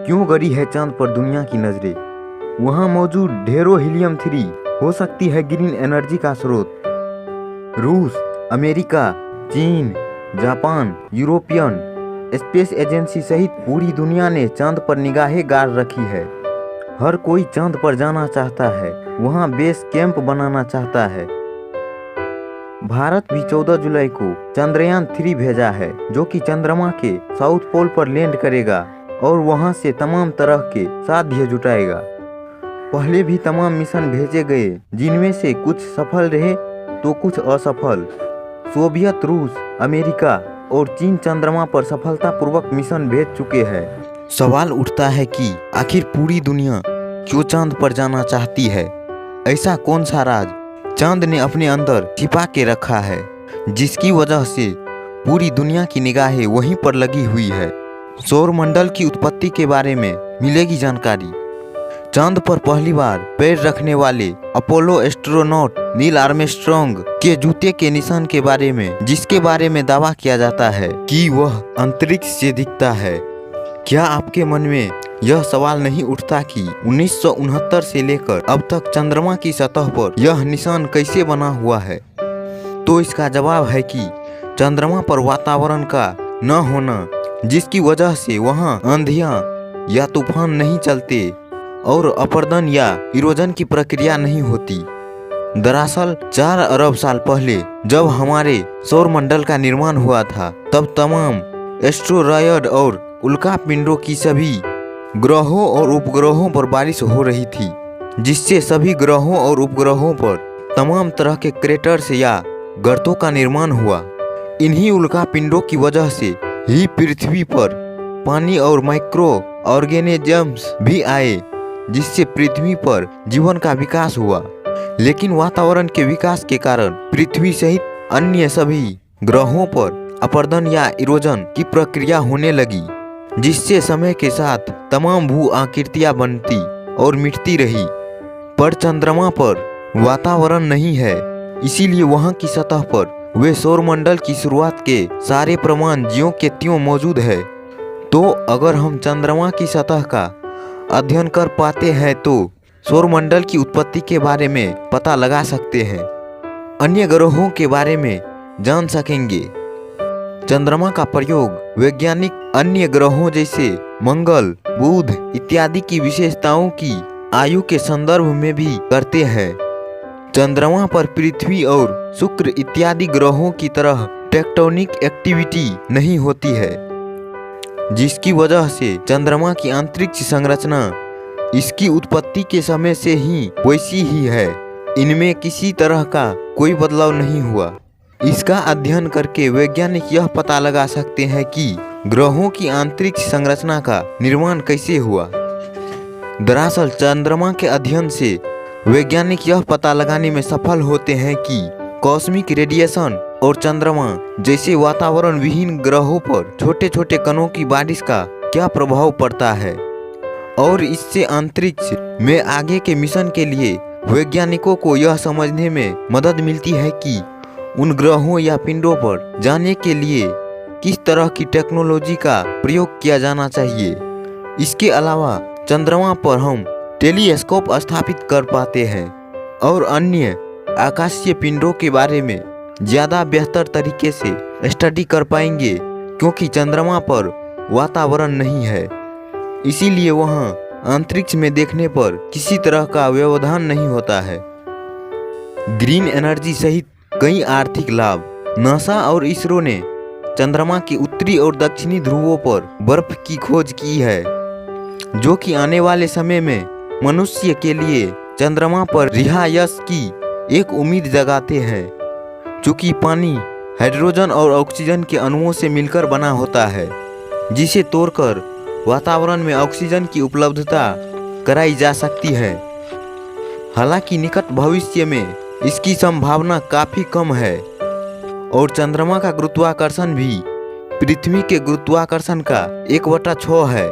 क्यों गड़ी है चांद पर दुनिया की नजरें? वहाँ मौजूद ढेरों हीलियम 3 हो सकती है ग्रीन एनर्जी का स्रोत। रूस, अमेरिका, चीन, जापान, यूरोपियन स्पेस एजेंसी सहित पूरी दुनिया ने चांद पर निगाहें गाड़ रखी है। हर कोई चांद पर जाना चाहता है, वहाँ बेस कैंप बनाना चाहता है। भारत भी 14 जुलाई को चंद्रयान 3 भेजा है, जो कि चंद्रमा के साउथ पोल पर लैंड करेगा और वहां से तमाम तरह के साध्य जुटाएगा। पहले भी तमाम मिशन भेजे गए, जिनमें से कुछ सफल रहे तो कुछ असफल। सोवियत, रूस, अमेरिका और चीन चंद्रमा पर सफलतापूर्वक मिशन भेज चुके हैं। सवाल उठता है कि आखिर पूरी दुनिया क्यों चांद पर जाना चाहती है? ऐसा कौन सा राज चांद ने अपने अंदर छिपा के रखा है, जिसकी वजह से पूरी दुनिया की निगाहें वहीं पर लगी हुई है? सौरमंडल की उत्पत्ति के बारे में मिलेगी जानकारी। चांद पर पहली बार पैर रखने वाले अपोलो एस्ट्रोनॉट नील आर्मस्ट्रॉन्ग के जूते के निशान के बारे में, जिसके बारे में दावा किया जाता है कि वह अंतरिक्ष से दिखता है। क्या आपके मन में यह सवाल नहीं उठता कि 1969 से लेकर अब तक चंद्रमा की सतह पर यह निशान कैसे बना हुआ है? तो इसका जवाब है कि चंद्रमा पर वातावरण का न होना, जिसकी वजह से वहां आंधियां या तूफान नहीं चलते और अपरदन या इरोजन की प्रक्रिया नहीं होती। दरअसल 4 अरब साल पहले जब हमारे सौरमंडल का निर्माण हुआ था, तब तमाम एस्टेरॉयड और उल्कापिंडों की सभी ग्रहों और उपग्रहों पर बारिश हो रही थी, जिससे सभी ग्रहों और उपग्रहों पर तमाम तरह के क्रेटर्स या गर्तों का निर्माण हुआ। इन्हीं उल्कापिंडों की वजह से ही पृथ्वी पर पानी और माइक्रो ऑर्गेनिजम्स भी आए, जिससे पृथ्वी पर जीवन का विकास हुआ। लेकिन वातावरण के विकास के कारण पृथ्वी सहित अन्य सभी ग्रहों पर अपरदन या इरोजन की प्रक्रिया होने लगी, जिससे समय के साथ तमाम भू आकृतियां बनती और मिटती रही। पर चंद्रमा पर वातावरण नहीं है, इसीलिए वहां की सतह पर वे सौरमंडल की शुरुआत के सारे प्रमाण ज्यों के त्यों मौजूद है। तो अगर हम चंद्रमा की सतह का अध्ययन कर पाते हैं तो सौरमंडल की उत्पत्ति के बारे में पता लगा सकते हैं, अन्य ग्रहों के बारे में जान सकेंगे। चंद्रमा का प्रयोग वैज्ञानिक अन्य ग्रहों जैसे मंगल, बुध इत्यादि की विशेषताओं की आयु के संदर्भ में भी करते हैं। चंद्रमा पर पृथ्वी और शुक्र इत्यादि ग्रहों की तरह टेक्टोनिक एक्टिविटी नहीं होती है, जिसकी वजह से चंद्रमा की अंतरिक्ष संरचना इसकी उत्पत्ति के समय से ही वैसी ही है। इनमें किसी तरह का कोई बदलाव नहीं हुआ। इसका अध्ययन करके वैज्ञानिक यह पता लगा सकते हैं कि ग्रहों की अंतरिक्ष संरचना का निर्माण कैसे हुआ। दरअसल चंद्रमा के अध्ययन से वैज्ञानिक यह पता लगाने में सफल होते हैं कि कॉस्मिक रेडिएशन और चंद्रमा जैसे वातावरण विहीन ग्रहों पर छोटे छोटे कणों की बारिश का क्या प्रभाव पड़ता है, और इससे अंतरिक्ष में आगे के मिशन के लिए वैज्ञानिकों को यह समझने में मदद मिलती है कि उन ग्रहों या पिंडों पर जाने के लिए किस तरह की टेक्नोलॉजी का प्रयोग किया जाना चाहिए। इसके अलावा चंद्रमा पर हम टेलीस्कोप स्थापित कर पाते हैं और अन्य आकाशीय पिंडों के बारे में ज़्यादा बेहतर तरीके से स्टडी कर पाएंगे, क्योंकि चंद्रमा पर वातावरण नहीं है, इसीलिए वहाँ अंतरिक्ष में देखने पर किसी तरह का व्यवधान नहीं होता है। ग्रीन एनर्जी सहित कई आर्थिक लाभ। नासा और इसरो ने चंद्रमा के उत्तरी और दक्षिणी ध्रुवों पर बर्फ की खोज की है, जो कि आने वाले समय में मनुष्य के लिए चंद्रमा पर रिहायश की एक उम्मीद जगाते हैं। चूँकि पानी हाइड्रोजन और ऑक्सीजन के अणुओं से मिलकर बना होता है, जिसे तोड़कर वातावरण में ऑक्सीजन की उपलब्धता कराई जा सकती है। हालांकि निकट भविष्य में इसकी संभावना काफ़ी कम है और चंद्रमा का गुरुत्वाकर्षण भी पृथ्वी के गुरुत्वाकर्षण का 1/6 है।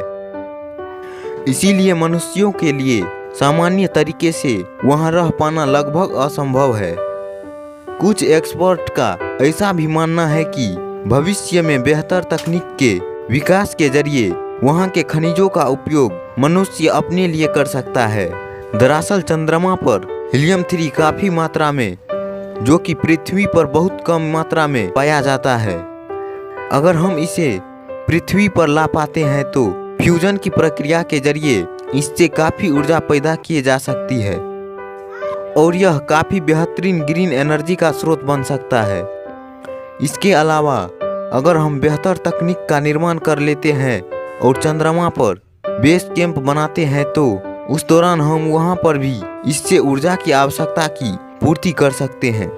इसीलिए मनुष्यों के लिए सामान्य तरीके से वहां रह पाना लगभग असंभव है। कुछ एक्सपर्ट का ऐसा भी मानना है कि भविष्य में बेहतर तकनीक के विकास के जरिए वहाँ के खनिजों का उपयोग मनुष्य अपने लिए कर सकता है। दरअसल चंद्रमा पर हीलियम 3 काफी मात्रा में, जो कि पृथ्वी पर बहुत कम मात्रा में पाया जाता है। अगर हम इसे पृथ्वी पर ला पाते हैं तो फ्यूजन की प्रक्रिया के जरिए इससे काफी ऊर्जा पैदा की जा सकती है और यह काफी बेहतरीन ग्रीन एनर्जी का स्रोत बन सकता है। इसके अलावा अगर हम बेहतर तकनीक का निर्माण कर लेते हैं और चंद्रमा पर बेस कैंप बनाते हैं तो उस दौरान हम वहां पर भी इससे ऊर्जा की आवश्यकता की पूर्ति कर सकते हैं।